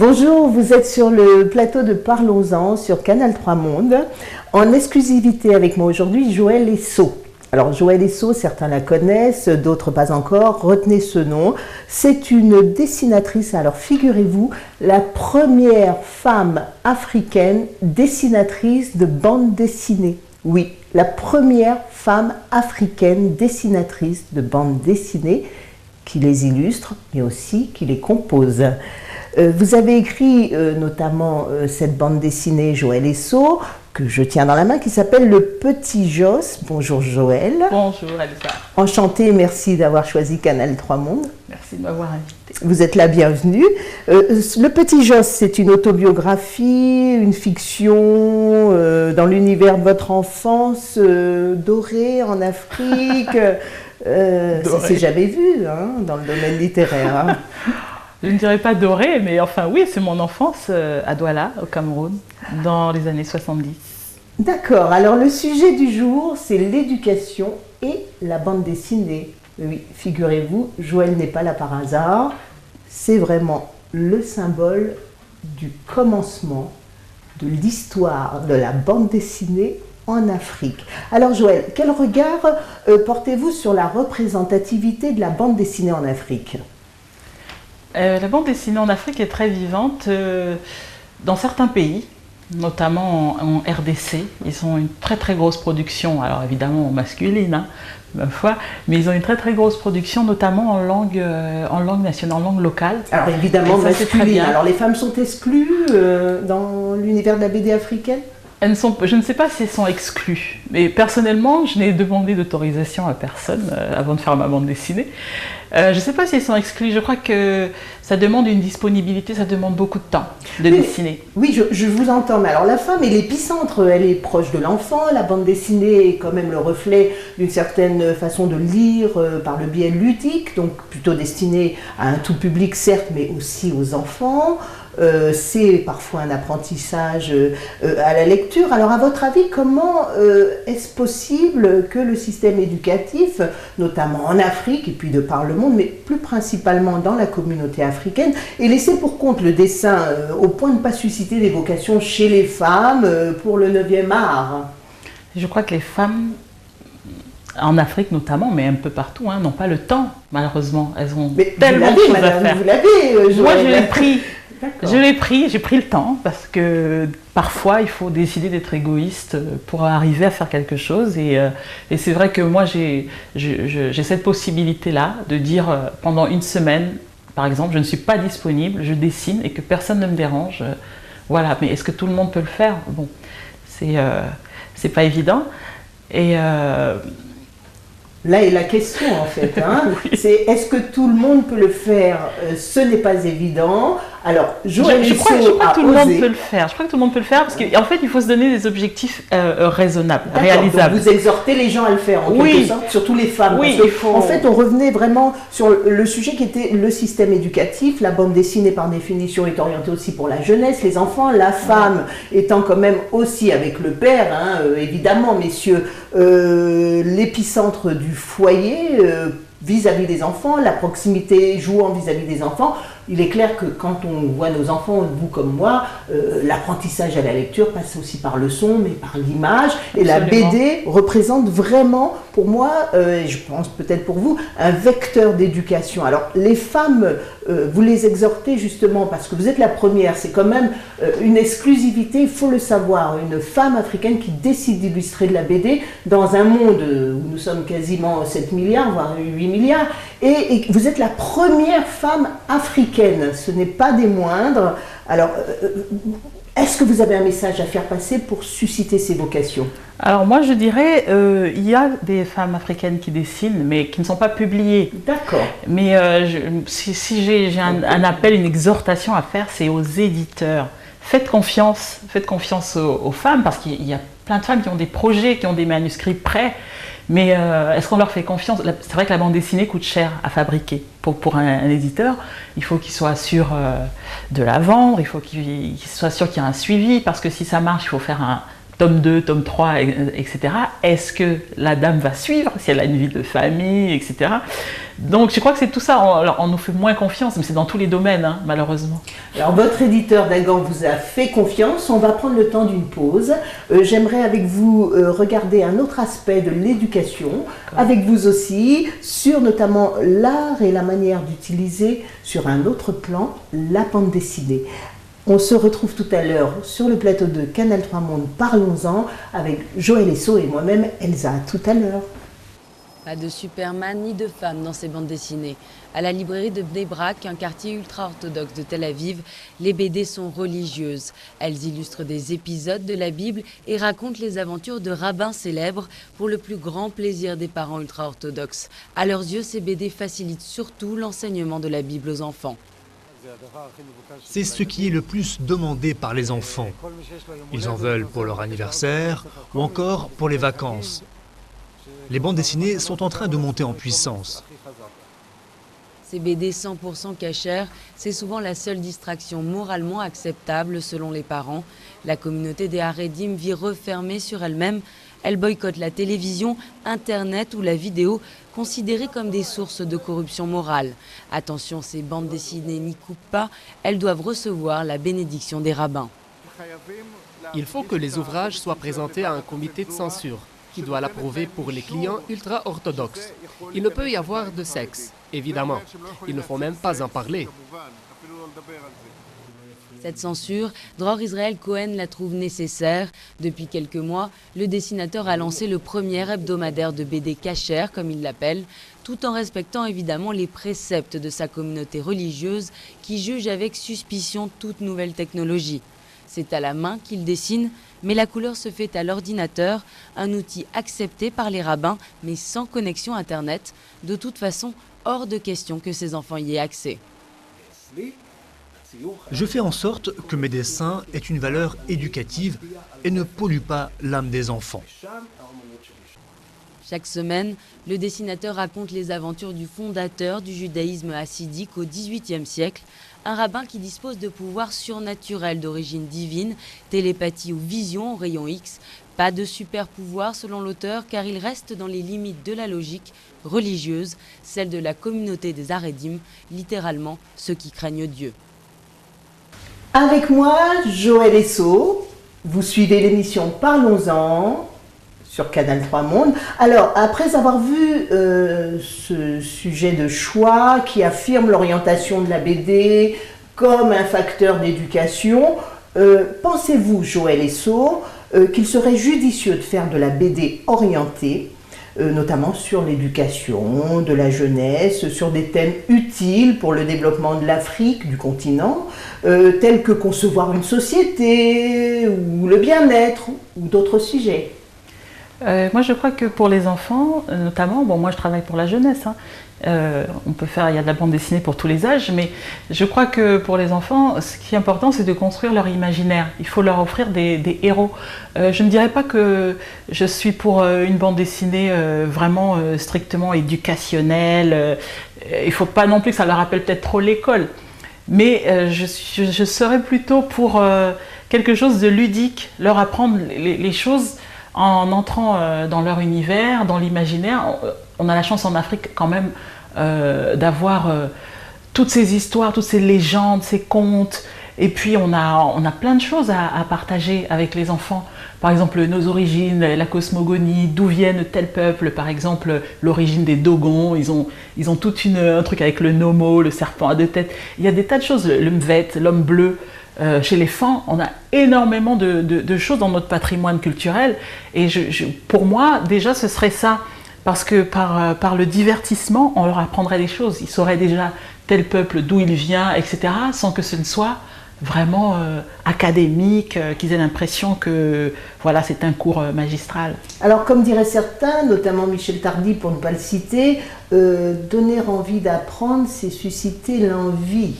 Bonjour, vous êtes sur le plateau de Parlons-en sur Canal 3 Monde. En exclusivité avec moi aujourd'hui, Joëlle Esso. Alors Joëlle Esso, certains la connaissent, d'autres pas encore. Retenez ce nom. C'est une dessinatrice. Alors figurez-vous, la première femme africaine dessinatrice de bande dessinée. Oui, la première femme africaine dessinatrice de bande dessinée qui les illustre, mais aussi qui les compose. Vous avez écrit notamment cette bande dessinée Joëlle Esso, que je tiens dans la main, qui s'appelle Le Petit Joss. Bonjour Joëlle. Bonjour Elsa. Enchantée, merci d'avoir choisi Canal 3 Monde. Merci de m'avoir invitée. Vous êtes la bienvenue. Le Petit Joss, c'est une autobiographie, une fiction dans l'univers de votre enfance, dorée en Afrique. Ça s'est jamais vu hein, dans le domaine littéraire. Hein. Je ne dirais pas doré, mais enfin oui, c'est mon enfance à Douala, au Cameroun, dans les années 70. D'accord, alors le sujet du jour, c'est l'éducation et la bande dessinée. Oui, figurez-vous, Joëlle n'est pas là par hasard, c'est vraiment le symbole du commencement de l'histoire de la bande dessinée en Afrique. Alors Joëlle, quel regard portez-vous sur la représentativité de la bande dessinée en Afrique ? La bande dessinée en Afrique est très vivante dans certains pays, notamment en RDC. Ils ont une très très grosse production, alors évidemment masculine, hein, ma foi, mais ils ont une très très grosse production, notamment en langue nationale, en langue locale. Alors évidemment ça, masculine. Alors les femmes sont exclues dans l'univers de la BD africaine ? Je ne sais pas si elles sont exclues, mais personnellement, je n'ai demandé d'autorisation à personne avant de faire ma bande dessinée. Je ne sais pas si elles sont exclues, je crois que ça demande une disponibilité, ça demande beaucoup de temps de dessiner. Oui, je vous entends, mais alors la femme est l'épicentre, elle est proche de l'enfant, la bande dessinée est quand même le reflet d'une certaine façon de lire par le biais ludique, donc plutôt destinée à un tout public certes, mais aussi aux enfants. C'est parfois un apprentissage à la lecture. Alors à votre avis, comment est-ce possible que le système éducatif, notamment en Afrique et puis de par le monde, mais plus principalement dans la communauté africaine, ait laissé pour compte le dessin au point de ne pas susciter des vocations chez les femmes pour le 9e art ? Je crois que les femmes, en Afrique notamment, mais un peu partout, hein, n'ont pas le temps, malheureusement. Elles ont tellement de choses à faire. Vous l'avez, moi je l'ai pris. J'ai pris le temps parce que parfois il faut décider d'être égoïste pour arriver à faire quelque chose et c'est vrai que moi j'ai cette possibilité-là de dire pendant une semaine, par exemple, je ne suis pas disponible, je dessine et que personne ne me dérange. Voilà, mais est-ce que tout le monde peut le faire ? Bon, c'est pas évident. Et là est la question en fait, hein. Oui. C'est est-ce que tout le monde peut le faire ? Ce n'est pas évident. Alors, je crois que tout le monde peut le faire. Je crois que tout le monde peut le faire parce qu'en fait, il faut se donner des objectifs raisonnables, réalisables. Donc vous exhortez les gens à le faire en quelque sorte, surtout les femmes. Oui, parce que, en fait, on revenait vraiment sur le sujet qui était le système éducatif. La bande dessinée, par définition, est orientée aussi pour la jeunesse, les enfants. La femme étant quand même aussi avec le père, hein, évidemment, messieurs, l'épicentre du foyer vis-à-vis des enfants, la proximité jouant vis-à-vis des enfants. Il est clair que quand on voit nos enfants, vous comme moi, l'apprentissage à la lecture passe aussi par le son, mais par l'image. Et la BD représente vraiment, pour moi, et je pense peut-être pour vous, un vecteur d'éducation. Alors, les femmes, vous les exhortez justement, parce que vous êtes la première, c'est quand même une exclusivité, il faut le savoir, une femme africaine qui décide d'illustrer de la BD dans un monde où nous sommes quasiment 7 milliards, voire 8 milliards, et vous êtes la première femme africaine, ce n'est pas des moindres. Alors, est-ce que vous avez un message à faire passer pour susciter ces vocations ? Alors moi je dirais, il y a des femmes africaines qui dessinent, mais qui ne sont pas publiées. D'accord. Mais si j'ai un appel, une exhortation à faire, c'est aux éditeurs. Faites confiance aux femmes, parce qu'il y a plein de femmes qui ont des projets, qui ont des manuscrits prêts. Mais est-ce qu'on leur fait confiance ? C'est vrai que la bande dessinée coûte cher à fabriquer. Pour un éditeur, il faut qu'il soit sûr de la vendre, il faut qu'il soit sûr qu'il y a un suivi, parce que si ça marche, il faut faire tome 2, tome 3, etc. Est-ce que la dame va suivre, si elle a une vie de famille, etc. Donc je crois que c'est tout ça, on nous fait moins confiance, mais c'est dans tous les domaines, hein, malheureusement. Alors votre éditeur Dagan vous a fait confiance, on va prendre le temps d'une pause. J'aimerais avec vous regarder un autre aspect de l'éducation, avec vous aussi, sur notamment l'art et la manière d'utiliser sur un autre plan la bande dessinée. On se retrouve tout à l'heure sur le plateau de Canal 3 Monde, parlons-en, avec Joël Esso et moi-même Elsa. Tout à l'heure. Pas de Superman ni de femmes dans ces bandes dessinées. À la librairie de Bnei Brak, un quartier ultra-orthodoxe de Tel Aviv, les BD sont religieuses. Elles illustrent des épisodes de la Bible et racontent les aventures de rabbins célèbres pour le plus grand plaisir des parents ultra-orthodoxes. À leurs yeux, ces BD facilitent surtout l'enseignement de la Bible aux enfants. C'est ce qui est le plus demandé par les enfants. Ils en veulent pour leur anniversaire ou encore pour les vacances. Les bandes dessinées sont en train de monter en puissance. Ces BD 100% cachères, c'est souvent la seule distraction moralement acceptable selon les parents. La communauté des Haredim vit refermée sur elle-même. Elle boycotte la télévision, Internet ou la vidéo, considérées comme des sources de corruption morale. Attention, ces bandes dessinées n'y coupent pas, elles doivent recevoir la bénédiction des rabbins. Il faut que les ouvrages soient présentés à un comité de censure qui doit l'approuver pour les clients ultra-orthodoxes. Il ne peut y avoir de sexe, évidemment. Il ne faut même pas en parler. Cette censure, Dror Israël Cohen la trouve nécessaire. Depuis quelques mois, le dessinateur a lancé le premier hebdomadaire de BD cachère, comme il l'appelle, tout en respectant évidemment les préceptes de sa communauté religieuse qui juge avec suspicion toute nouvelle technologie. C'est à la main qu'il dessine, mais la couleur se fait à l'ordinateur, un outil accepté par les rabbins, mais sans connexion Internet. De toute façon, hors de question que ses enfants y aient accès. Je fais en sorte que mes dessins aient une valeur éducative et ne polluent pas l'âme des enfants. Chaque semaine, le dessinateur raconte les aventures du fondateur du judaïsme hassidique au XVIIIe siècle, un rabbin qui dispose de pouvoirs surnaturels d'origine divine, télépathie ou vision au rayon X. Pas de super pouvoir selon l'auteur car il reste dans les limites de la logique religieuse, celle de la communauté des Haredim, littéralement ceux qui craignent Dieu. Avec moi, Joël Esso, vous suivez l'émission Parlons-en sur Canal 3 Monde. Alors, après avoir vu ce sujet de choix qui affirme l'orientation de la BD comme un facteur d'éducation, pensez-vous, Joël Esso, qu'il serait judicieux de faire de la BD orientée, notamment sur l'éducation de la jeunesse, sur des thèmes utiles pour le développement de l'Afrique, du continent, tels que concevoir une société, ou le bien-être, ou d'autres sujets? Moi, je crois que pour les enfants, notamment, bon, moi je travaille pour la jeunesse, hein, on peut faire, il y a de la bande dessinée pour tous les âges, mais je crois que pour les enfants, ce qui est important, c'est de construire leur imaginaire. Il faut leur offrir des héros. Je ne dirais pas que je suis pour une bande dessinée vraiment strictement éducationnelle. Il ne faut pas non plus que ça leur rappelle peut-être trop l'école. Mais je serais plutôt pour quelque chose de ludique, leur apprendre les choses en entrant dans leur univers, dans l'imaginaire. On a la chance en Afrique quand même d'avoir toutes ces histoires, toutes ces légendes, ces contes. Et puis on a plein de choses à partager avec les enfants. Par exemple, nos origines, la cosmogonie, d'où viennent tel peuple. Par exemple, l'origine des Dogons. Ils ont tout un truc avec le Nomo, le serpent à deux têtes. Il y a des tas de choses, le Mvet, l'homme bleu. Chez les Fans, on a énormément de choses dans notre patrimoine culturel. Et pour moi, déjà, ce serait ça. Parce que par le divertissement, on leur apprendrait des choses. Ils sauraient déjà tel peuple, d'où il vient, etc. Sans que ce ne soit vraiment académique, qu'ils aient l'impression que voilà, c'est un cours magistral. Alors, comme diraient certains, notamment Michel Tardy, pour ne pas le citer, donner envie d'apprendre, c'est susciter l'envie.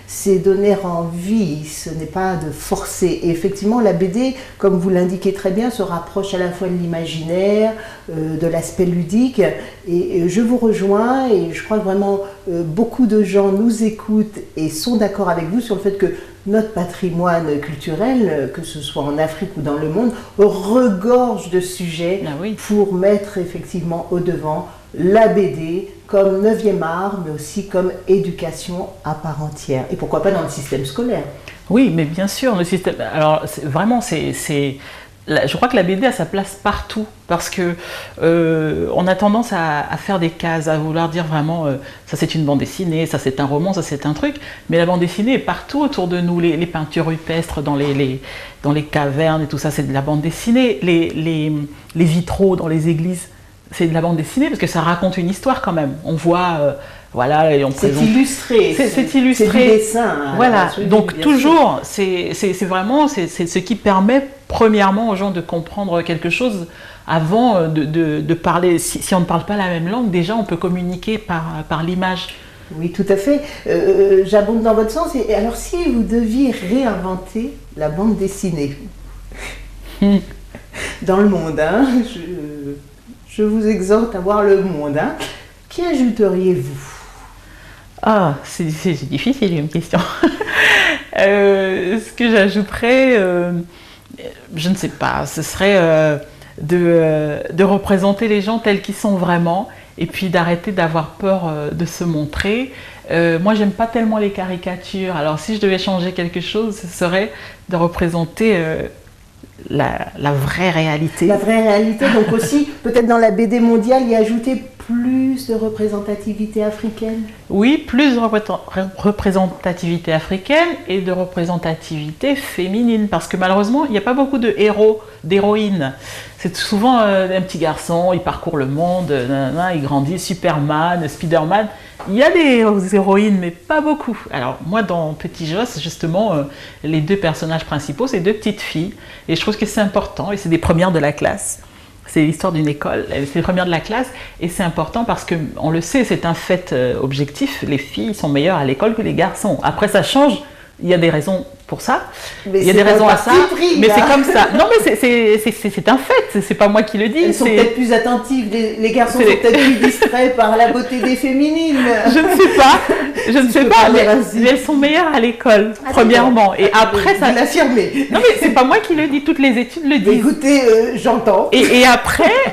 C'est donner envie, ce n'est pas de forcer. Et effectivement, la BD, comme vous l'indiquez très bien, se rapproche à la fois de l'imaginaire, de l'aspect ludique. Et je vous rejoins et je crois que vraiment beaucoup de gens nous écoutent et sont d'accord avec vous sur le fait que notre patrimoine culturel, que ce soit en Afrique ou dans le monde, regorge de sujets pour mettre effectivement au devant la BD comme 9e art, mais aussi comme éducation à part entière. Et pourquoi pas dans le système scolaire? Oui, mais bien sûr, le système. Alors, je crois que la BD a sa place partout, parce que on a tendance à faire des cases, à vouloir dire vraiment ça c'est une bande dessinée, ça c'est un roman, ça c'est un truc, mais la bande dessinée est partout autour de nous, les peintures rupestres dans les cavernes et tout ça, c'est de la bande dessinée, les vitraux dans les églises, c'est de la bande dessinée parce que ça raconte une histoire quand même. On voit, voilà, et on présente. C'est illustré. C'est illustré. C'est du dessin. Voilà. Donc toujours, c'est vraiment, c'est ce qui permet premièrement aux gens de comprendre quelque chose avant de parler. Si on ne parle pas la même langue, déjà on peut communiquer par l'image. Oui, tout à fait. J'abonde dans votre sens. Et alors, si vous deviez réinventer la bande dessinée dans le monde, hein, je vous exhorte à voir le monde. Hein. Qui ajouteriez-vous? Ah, c'est difficile une question. Ce que j'ajouterais, je ne sais pas, ce serait de représenter les gens tels qu'ils sont vraiment et puis d'arrêter d'avoir peur de se montrer. Moi, j'aime pas tellement les caricatures. Alors, si je devais changer quelque chose, ce serait de représenter la vraie réalité. La vraie réalité, donc aussi, peut-être dans la BD mondiale, y ajouter plus de représentativité africaine? Oui, plus de représentativité africaine et de représentativité féminine, parce que malheureusement, il n'y a pas beaucoup de héros, d'héroïnes. C'est souvent un petit garçon, il parcourt le monde, il grandit, Superman, Spider-Man. Il y a des héroïnes, mais pas beaucoup. Alors moi, dans Petit Joss, justement, les deux personnages principaux, c'est deux petites filles, et je trouve que c'est important, et c'est des premières de la classe. C'est l'histoire d'une école, c'est les premières de la classe, et c'est important parce qu'on le sait, c'est un fait objectif, les filles sont meilleures à l'école que les garçons. Après, ça change, il y a des raisons pour ça, mais il y a des raisons à ça, mais c'est comme ça. Non, mais c'est un fait, c'est pas moi qui le dis. Elles sont peut-être plus attentives, les garçons sont peut-être plus distraits par la beauté des féminines. Je ne sais pas, mais elles sont meilleures à l'école, premièrement. Et après, ça... Vous l'affirmez. Non, mais c'est pas moi qui le dis, toutes les études le disent. Écoutez, j'entends. Et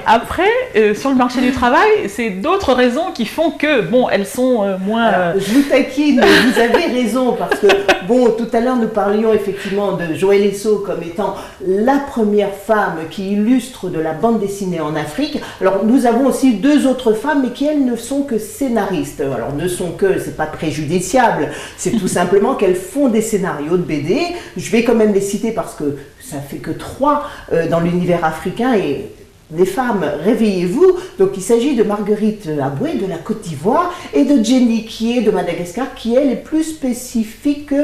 après, sur le marché du travail, c'est d'autres raisons qui font que, bon, elles sont moins... Alors, je vous taquine, vous avez raison, parce que, bon, tout à l'heure, nous parlions effectivement de Joël Esso comme étant la première femme qui illustre de la bande dessinée en Afrique. Alors, nous avons aussi deux autres femmes, mais qui, elles, ne sont que scénaristes. Alors, ne sont que, c'est pas préjudiciable, c'est tout simplement qu'elles font des scénarios de BD. Je vais quand même les citer parce que ça fait que 3 dans l'univers africain et... Les femmes, réveillez-vous. Donc il s'agit de Marguerite Aboué de la Côte d'Ivoire et de Jenny qui est de Madagascar, qui elle est plus spécifique,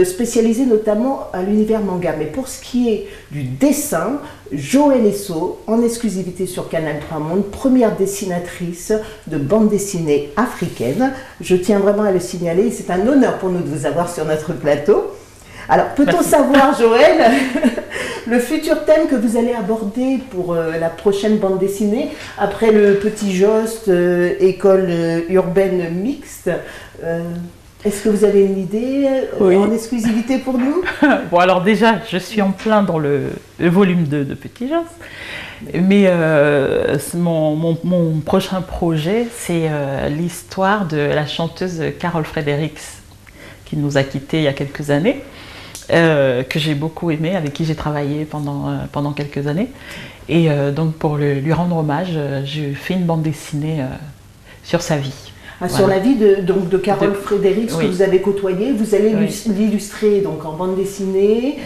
spécialisée notamment à l'univers manga. Mais pour ce qui est du dessin, Joël Esso, en exclusivité sur Canal 3 Monde, première dessinatrice de bande dessinée africaine. Je tiens vraiment à le signaler, c'est un honneur pour nous de vous avoir sur notre plateau. Alors, peut-on savoir, Joël, le futur thème que vous allez aborder pour la prochaine bande dessinée, après le Petit Jost, école urbaine mixte, est-ce que vous avez une idée en exclusivité pour nous? Bon, alors déjà, je suis en plein dans le volume 2 de Petit Jost. Mais mon prochain projet, c'est l'histoire de la chanteuse Carole Fredericks, qui nous a quittés il y a quelques années. Que j'ai beaucoup aimé, avec qui j'ai travaillé pendant quelques années. Et donc pour lui rendre hommage, j'ai fait une bande dessinée sur sa vie. Sur la vie de Carole Fredericks, que vous avez côtoyée, vous allez l'illustrer donc en bande dessinée,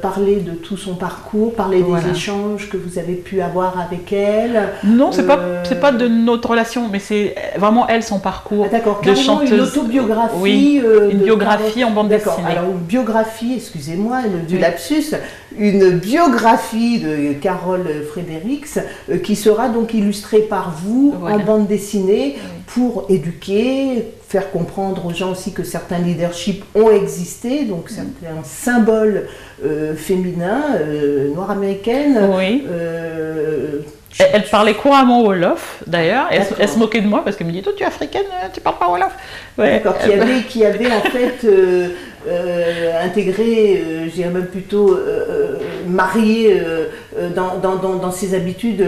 parler de tout son parcours, parler des échanges que vous avez pu avoir avec elle. Non, c'est pas de notre relation, mais c'est vraiment elle, son parcours. D'accord, carrément une autobiographie. Une biographie en bande dessinée. Alors une biographie, excusez-moi, du lapsus, une biographie de Carole Fredericks qui sera donc illustrée par vous en bande dessinée pour éduquer, faire comprendre aux gens aussi que certains leaderships ont existé, donc certains symboles féminins, noires américaines, Elle parlait couramment Wolof, d'ailleurs. Elle se moquait de moi parce qu'elle me dit « Toi, tu es africaine, tu parles pas Wolof ». Ouais. D'accord, qui avait en fait intégré, je dirais même plutôt marié dans ses habitudes,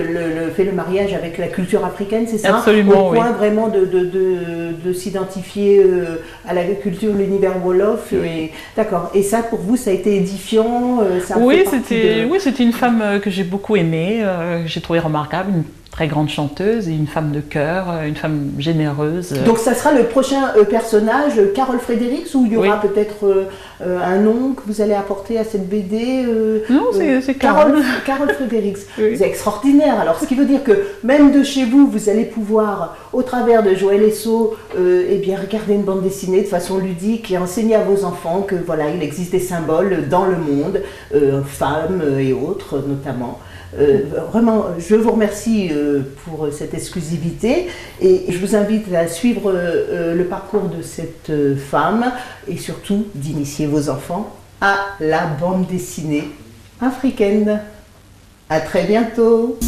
fait le mariage avec la culture africaine, c'est ça? Absolument, au point vraiment de s'identifier à la culture, l'univers Wolof. Oui. D'accord. Et ça, pour vous, ça a été édifiant? Oui, c'était une femme que j'ai beaucoup aimée, que j'ai trouvée remarquable, une très grande chanteuse et une femme de cœur, une femme généreuse. Donc ça sera le prochain personnage, Carol Fredericks, ou il y aura peut-être un nom que vous allez apporter à cette BD? Non, c'est Carol. Carol Fredericks. Oui. C'est extraordinaire. Alors, ce qui veut dire que même de chez vous, vous allez pouvoir, au travers de Joël Esso, eh bien, regarder une bande dessinée de façon ludique et enseigner à vos enfants que voilà, il existe des symboles dans le monde, femmes et autres notamment. Vraiment, je vous remercie pour cette exclusivité et je vous invite à suivre le parcours de cette femme et surtout d'initier vos enfants à la bande dessinée africaine. À très bientôt.